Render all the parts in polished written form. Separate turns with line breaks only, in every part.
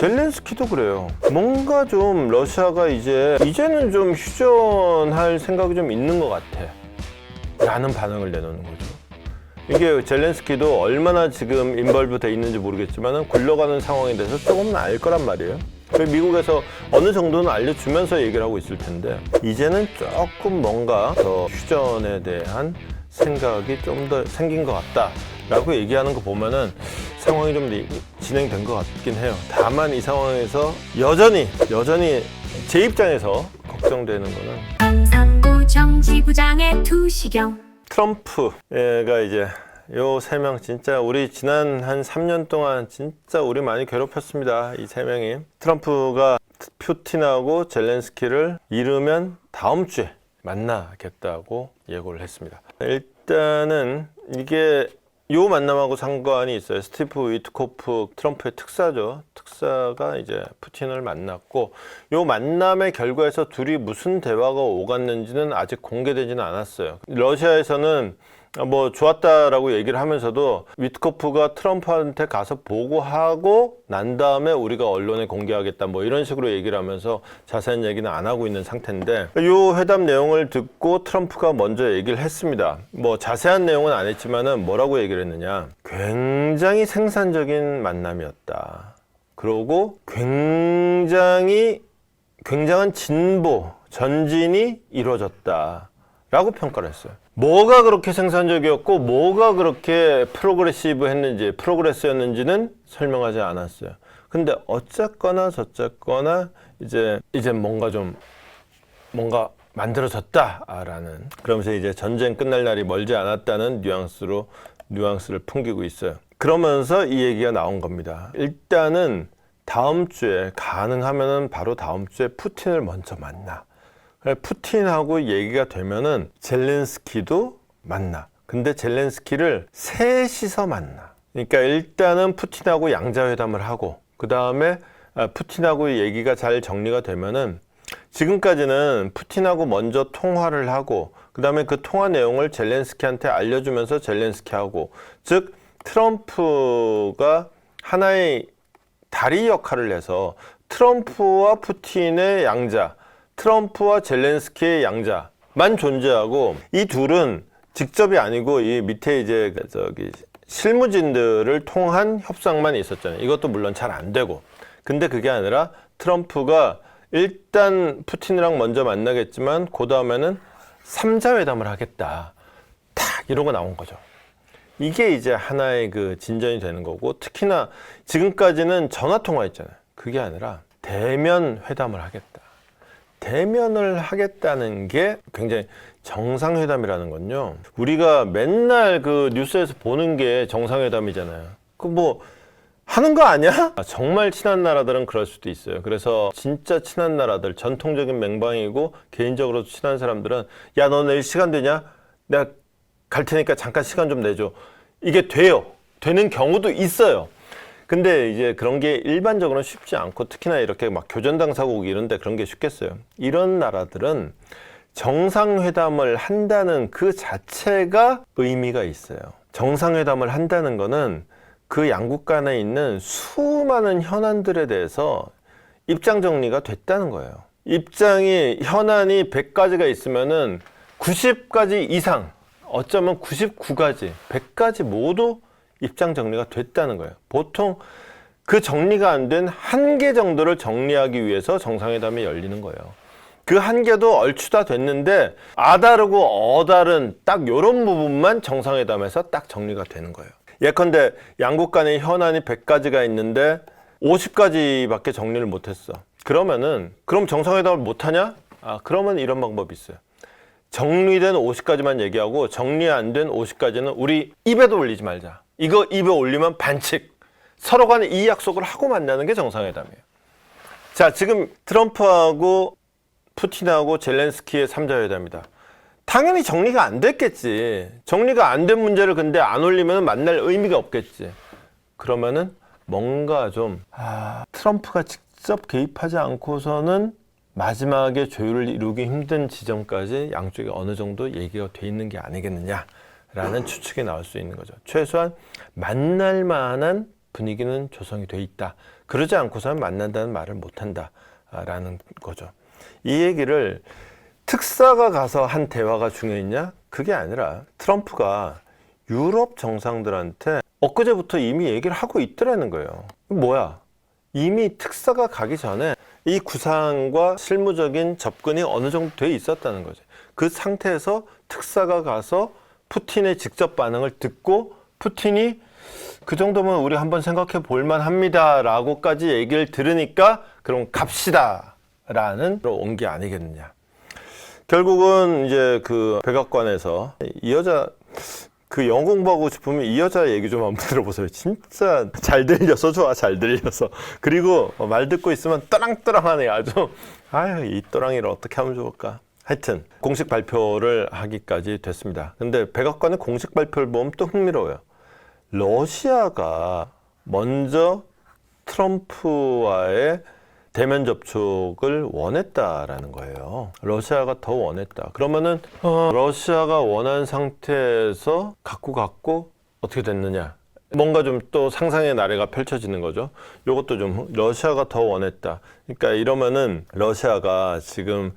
젤렌스키도 그래요. 뭔가 좀 러시아가 이제는 좀 휴전할 생각이 좀 있는 것 같아 라는 반응을 내놓는 거죠. 이게 젤렌스키도 얼마나 지금 인벌브 돼 있는지 모르겠지만 굴러가는 상황에 대해서 조금은 알 거란 말이에요. 미국에서 어느 정도는 알려주면서 얘기를 하고 있을 텐데 이제는 조금 뭔가 더 휴전에 대한 생각이 좀 더 생긴 것 같다 라고 얘기하는 거 보면은 상황이 좀 진행된 것 같긴 해요. 다만 이 상황에서 여전히 제 입장에서 걱정되는 거는
상부 정치부장의 투시경
트럼프가 이제 요 세 명 진짜 우리 지난 한 3년 동안 진짜 우리 많이 괴롭혔습니다. 이 세 명이. 트럼프가 푸틴하고 젤렌스키를 이르면 다음 주에 만나겠다고 예고를 했습니다. 일단은 이게 요 만남하고 상관이 있어요. 스티브 위트코프 트럼프의 특사죠. 특사가 이제 푸틴을 만났고 요 만남의 결과에서 둘이 무슨 대화가 오갔는지는 아직 공개되지는 않았어요. 러시아에서는 뭐 좋았다라고 얘기를 하면서도 위트코프가 트럼프한테 가서 보고하고 난 다음에 우리가 언론에 공개하겠다 뭐 이런 식으로 얘기를 하면서 자세한 얘기는 안 하고 있는 상태인데 이 회담 내용을 듣고 트럼프가 먼저 얘기를 했습니다. 뭐 자세한 내용은 안 했지만은 뭐라고 얘기를 했느냐, 굉장히 생산적인 만남이었다. 그리고 굉장한 진보 전진이 이루어졌다 라고 평가를 했어요. 뭐가 그렇게 생산적이었고 뭐가 그렇게 프로그레스였는지는 설명하지 않았어요. 근데 어쨌거나 저쨌거나 이제 뭔가 만들어졌다라는, 그러면서 이제 전쟁 끝날 날이 멀지 않았다는 뉘앙스를 풍기고 있어요. 그러면서 이 얘기가 나온 겁니다. 일단은 다음 주에 가능하면은 바로 다음 주에 푸틴을 먼저 만나. 푸틴하고 얘기가 되면은 젤렌스키도 만나. 근데 젤렌스키를 셋이서 만나. 그러니까 일단은 푸틴하고 양자회담을 하고 그 다음에 푸틴하고 얘기가 잘 정리가 되면은, 지금까지는 푸틴하고 먼저 통화를 하고 그 다음에 그 통화 내용을 젤렌스키한테 알려주면서 젤렌스키하고, 즉 트럼프가 하나의 다리 역할을 해서 트럼프와 푸틴의 양자, 트럼프와 젤렌스키의 양자만 존재하고, 이 둘은 직접이 아니고 이 밑에 이제 실무진들을 통한 협상만 있었잖아요. 이것도 물론 잘 안 되고. 근데 그게 아니라 트럼프가 일단 푸틴이랑 먼저 만나겠지만 그 다음에는 3자 회담을 하겠다. 탁 이러고 나온 거죠. 이게 이제 하나의 그 진전이 되는 거고, 특히나 지금까지는 전화 통화했잖아요. 그게 아니라 대면 회담을 하겠다. 대면을 하겠다는 게 굉장히, 정상회담이라는 건요, 우리가 맨날 그 뉴스에서 보는 게 정상회담이잖아요. 그 뭐 하는 거 아니야? 정말 친한 나라들은 그럴 수도 있어요. 그래서 진짜 친한 나라들, 전통적인 맹방이고 개인적으로 친한 사람들은 야, 너 내일 시간 되냐? 내가 갈 테니까 잠깐 시간 좀 내줘. 이게 돼요. 되는 경우도 있어요. 근데 이제 그런 게 일반적으로는 쉽지 않고, 특히나 이렇게 막 교전 당사국 이런데 그런 게 쉽겠어요. 이런 나라들은 정상회담을 한다는 그 자체가 의미가 있어요. 정상회담을 한다는 거는 그 양국 간에 있는 수많은 현안들에 대해서 입장 정리가 됐다는 거예요. 현안이 100가지가 있으면은 90가지 이상, 어쩌면 99가지, 100가지 모두 입장 정리가 됐다는 거예요. 보통 그 정리가 안 된 한 개 정도를 정리하기 위해서 정상회담이 열리는 거예요. 그 한 개도 얼추 다 됐는데 아다르고 어다른 딱 요런 부분만 정상회담에서 딱 정리가 되는 거예요. 예컨대 양국 간의 현안이 100가지가 있는데 50가지밖에 정리를 못했어. 그럼 정상회담을 못하냐? 그러면 이런 방법이 있어요. 정리된 50가지만 얘기하고 정리 안 된 50가지는 우리 입에도 올리지 말자. 이거 입에 올리면 반칙. 서로 간에 이 약속을 하고 만나는 게 정상회담이에요. 자, 지금 트럼프하고 푸틴하고 젤렌스키의 3자 회담이다. 당연히 정리가 안 됐겠지. 정리가 안 된 문제를 근데 안 올리면 만날 의미가 없겠지. 그러면은 뭔가 좀 트럼프가 직접 개입하지 않고서는 마지막에 조율을 이루기 힘든 지점까지 양쪽에 어느 정도 얘기가 돼 있는 게 아니겠느냐라는 추측이 나올 수 있는 거죠. 최소한 만날 만한 분위기는 조성이 돼 있다. 그러지 않고서는 만난다는 말을 못한다라는 거죠. 이 얘기를 특사가 가서 한 대화가 중요했냐? 그게 아니라 트럼프가 유럽 정상들한테 엊그제부터 이미 얘기를 하고 있더라는 거예요. 뭐야? 이미 특사가 가기 전에 이 구상과 실무적인 접근이 어느 정도 돼 있었다는 거죠. 그 상태에서 특사가 가서 푸틴의 직접 반응을 듣고 푸틴이 그 정도면 우리 한번 생각해 볼 만합니다 라고까지 얘기를 들으니까 그럼 갑시다 라는 온 게 아니겠느냐. 결국은 이제 그 백악관에서 이 여자 그 영어 공부하고 싶으면 이 여자 얘기 좀 한번 들어보세요. 진짜 잘 들려서 좋아, 잘 들려서. 그리고 말 듣고 있으면 떠랑떠랑하네. 아주 아유, 이 또랑이를 어떻게 하면 좋을까. 하여튼 공식 발표를 하기까지 됐습니다. 근데 백악관의 공식 발표를 보면 또 흥미로워요. 러시아가 먼저 트럼프와의 대면 접촉을 원했다라는 거예요. 러시아가 더 원했다. 그러면은 러시아가 원한 상태에서 갖고 어떻게 됐느냐? 뭔가 좀 또 상상의 나래가 펼쳐지는 거죠. 이것도 좀 러시아가 더 원했다. 그러니까 이러면은 러시아가 지금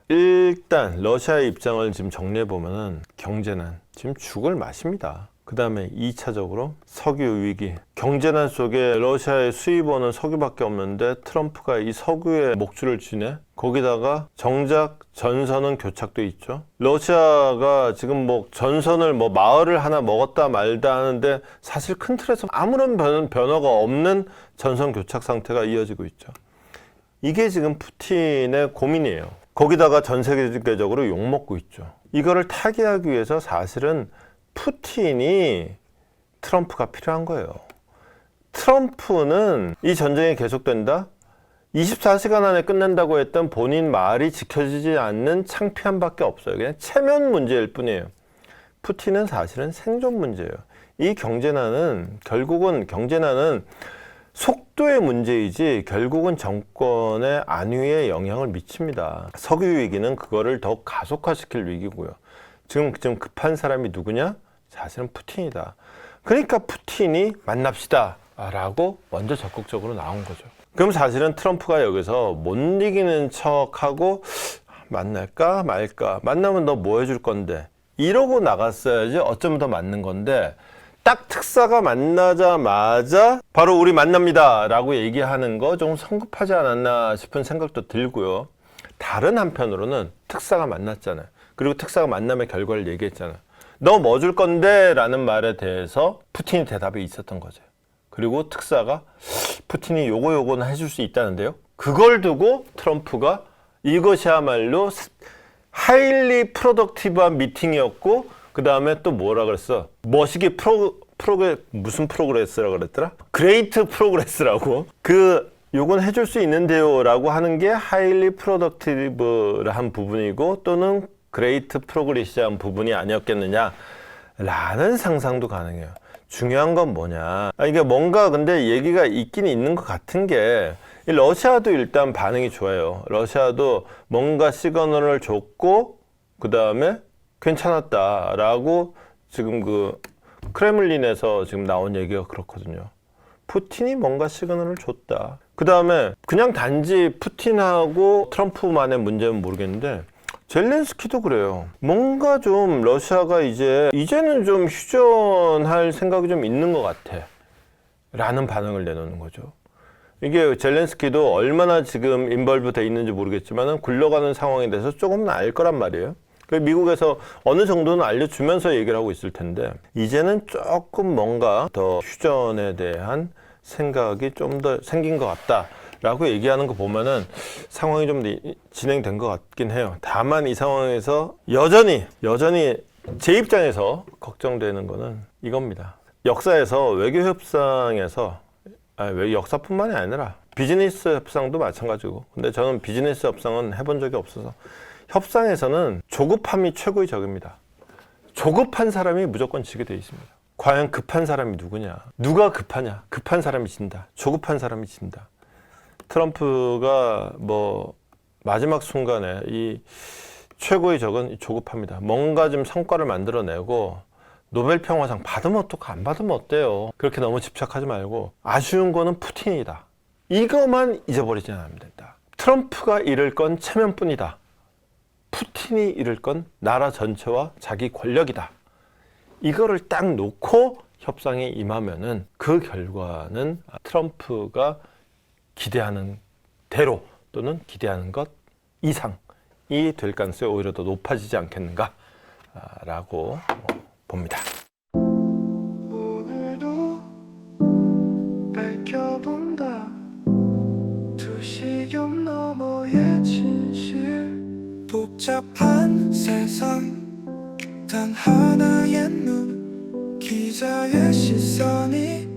일단 러시아의 입장을 지금 정리해 보면은 경제난 지금 죽을 맛입니다. 그 다음에 2차적으로 석유 위기. 경제난 속에 러시아의 수입원은 석유밖에 없는데 트럼프가 이 석유에 목줄을 쥐네. 거기다가 정작 전선은 교착돼 있죠. 러시아가 지금 뭐 전선을 뭐 마을을 하나 먹었다 말다 하는데 사실 큰 틀에서 아무런 변화가 없는 전선 교착 상태가 이어지고 있죠. 이게 지금 푸틴의 고민이에요. 거기다가 전 세계적으로 욕먹고 있죠. 이거를 타개하기 위해서 사실은 푸틴이 트럼프가 필요한 거예요. 트럼프는 이 전쟁이 계속된다? 24시간 안에 끝낸다고 했던 본인 말이 지켜지지 않는 창피함밖에 없어요. 그냥 체면 문제일 뿐이에요. 푸틴은 사실은 생존 문제예요. 이 경제난은 결국은 속도의 문제이지 결국은 정권의 안위에 영향을 미칩니다. 석유 위기는 그거를 더 가속화시킬 위기고요. 지금 급한 사람이 누구냐? 사실은 푸틴이다. 그러니까 푸틴이 만납시다 라고 먼저 적극적으로 나온 거죠. 그럼 사실은 트럼프가 여기서 못 이기는 척하고 만날까 말까, 만나면 너 뭐 해줄 건데 이러고 나갔어야지 어쩌면 더 맞는 건데, 딱 특사가 만나자마자 바로 우리 만납니다 라고 얘기하는 거 좀 성급하지 않았나 싶은 생각도 들고요. 다른 한편으로는 특사가 만났잖아요. 그리고 특사가 만남의 결과를 얘기했잖아요. 너 뭐 줄 건데? 라는 말에 대해서 푸틴이 대답이 있었던 거죠. 그리고 특사가 푸틴이 요거는 해줄 수 있다는데요. 그걸 두고 트럼프가 이것이야말로 하일리 프로덕티브한 미팅이었고, 그 다음에 또 뭐라 그랬어? 머시기 무슨 프로그레스라고 그랬더라? 그레이트 프로그레스라고. 요건 해줄 수 있는데요 라고 하는 게 하일리 프로덕티브한 부분이고, 또는 그레이트 프로그레시한 부분이 아니었겠느냐 라는 상상도 가능해요. 중요한 건 뭐냐, 이게 뭔가 근데 얘기가 있긴 있는 것 같은 게, 러시아도 일단 반응이 좋아요. 러시아도 뭔가 시그널을 줬고 그 다음에 괜찮았다라고 지금 크레물린에서 지금 나온 얘기가 그렇거든요. 푸틴이 뭔가 시그널을 줬다. 그 다음에 그냥 단지 푸틴하고 트럼프만의 문제는 모르겠는데 젤렌스키도 그래요. 뭔가 좀 러시아가 이제는 좀 휴전할 생각이 좀 있는 것 같아 라는 반응을 내놓는 거죠. 이게 젤렌스키도 얼마나 지금 인벌브 돼 있는지 모르겠지만 굴러가는 상황에 대해서 조금은 알 거란 말이에요. 미국에서 어느 정도는 알려주면서 얘기를 하고 있을 텐데, 이제는 조금 뭔가 더 휴전에 대한 생각이 좀 더 생긴 것 같다 라고 얘기하는 거 보면은 상황이 좀 진행된 것 같긴 해요. 다만 이 상황에서 여전히 제 입장에서 걱정되는 거는 이겁니다. 역사에서 외교협상에서 역사뿐만이 아니라 비즈니스 협상도 마찬가지고, 근데 저는 비즈니스 협상은 해본 적이 없어서 협상에서는 조급함이 최고의 적입니다. 조급한 사람이 무조건 지게 돼 있습니다. 과연 급한 사람이 누구냐? 누가 급하냐? 급한 사람이 진다. 조급한 사람이 진다. 트럼프가 마지막 순간에 이 최고의 적은 조급합니다. 뭔가 좀 성과를 만들어내고 노벨 평화상 받으면 어떡해, 안 받으면 어때요? 그렇게 너무 집착하지 말고 아쉬운 거는 푸틴이다. 이것만 잊어버리지 않으면 된다. 트럼프가 잃을 건 체면뿐이다. 푸틴이 잃을 건 나라 전체와 자기 권력이다. 이거를 딱 놓고 협상에 임하면은 그 결과는 트럼프가 기대하는 대로 또는 기대하는 것 이상이 될 가능성이 오히려 더 높아지지 않겠는가라고 봅니다.
오늘도 밝혀본다 두시경 너머의 진실 복잡한 세상 단 하나의 눈 기자의 시선이